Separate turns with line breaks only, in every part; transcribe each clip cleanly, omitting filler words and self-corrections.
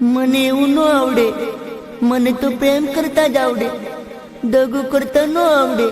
મને એવું ન આવડે. મને તો પ્રેમ કરતા જ આવડે, દગો કરતા ન આવડે.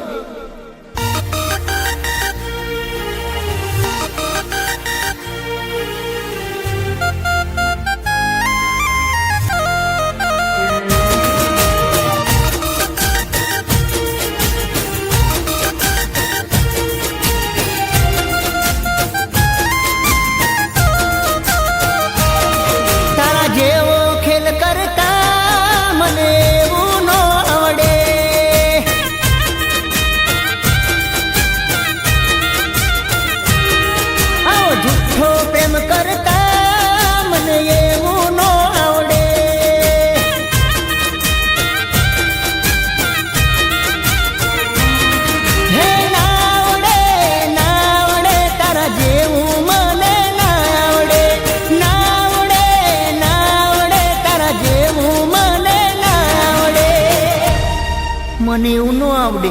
મને એવું ન આવડે.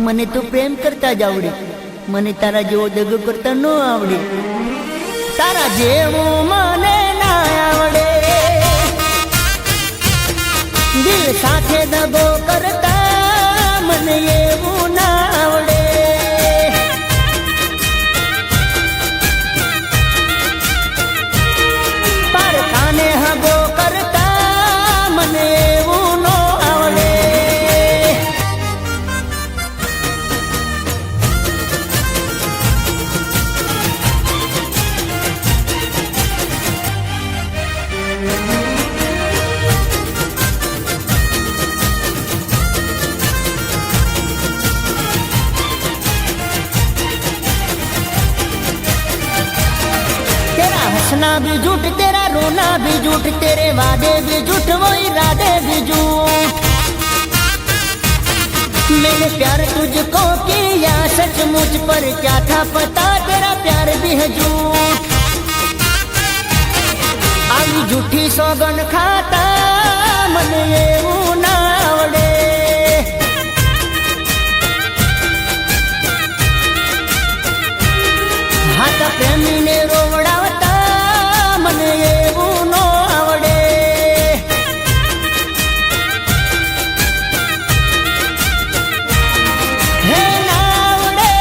મને તો પ્રેમ કરતા જ આવડે. મને તારા જેવો દગો કરતા ન આવડે. તારા જેવું મને ના આવડે. દિલ સાથે દગો કરતા મને એવું ના આવડે. પારખાને હગો કરતા મને એવું ન આવડે. हंसना भी झूठ, तेरा रोना भी झूठ, तेरे वादे भी झूठ, वो इरादे भी झूठ. मैंने प्यार तुझको किया सचमुच, पर क्या था पता तेरा प्यार भी है झूठ. આવી झूठी સોગન ખાતા મને એવું ના આવડે. હાથા પ્રેમીને રોવડાવતા મને એવું ન આવડે. હે ના આવડે,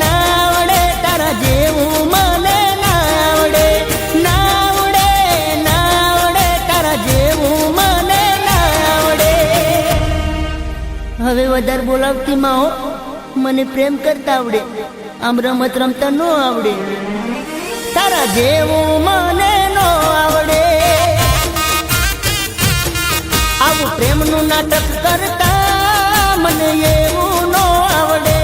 ના આવડે તારા જેવું મને ના આવડે. ના આવડે, ના આવડે તારા જેવું મને ના આવડે. હવે વધારે બોલાવતી માં હો. મને પ્રેમ કરતા આવડે, આમ રમત રમતા ન આવડે. તારા જેવું મને ન આવડે. આવું પ્રેમનું નાટક કરતા મને એવું ન આવડે.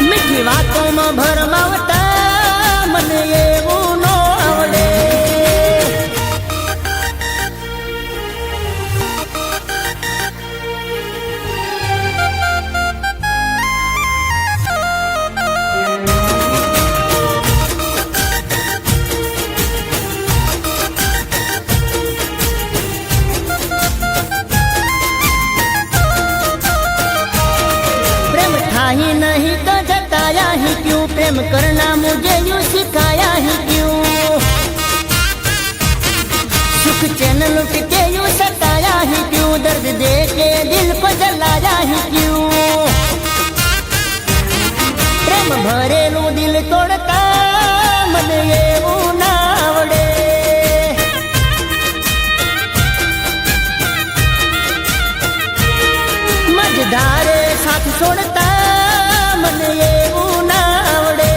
મીઠી વાતોમાં ભરમાવતા મને એવું ન આવડે. ही नहीं तो जताया ही क्यों, प्रेम करना मुझे यूं सिखाया ही क्यों. सुख चैन लुट के यूं सताया ही क्यों, दर्द दे के दिल को जलाया ही क्यों. प्रेम भरेલું दिल तोड़ता મને એવું ના આવડે. મજદારે સાથ છોડતા મને એવું ના આવડે.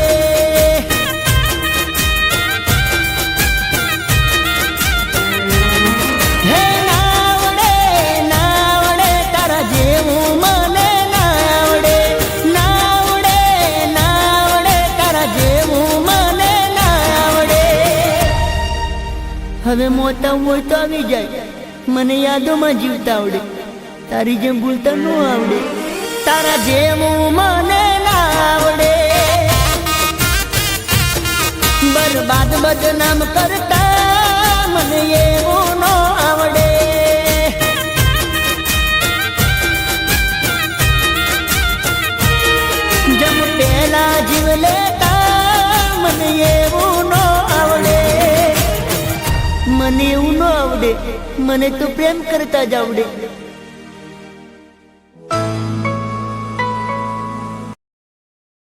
હે ના આવડે, ના આવડે તારા જેવું મને ના આવડે. ના આવડે, ના આવડે તારા જેવું મને ના આવડે. હવે મોટા હોય તો આવી જાય, મને યાદોમાં જીવતા આવડે. તારી જેમ ભૂલતા ન આવડે. તારા જેવું મને ના આવડે. બરબાદ બદનામ કરતા મને એવું ન આવડે. જમ પહેલા જીવ લેતા મને તો પ્રેમ કરતા જ આવડે.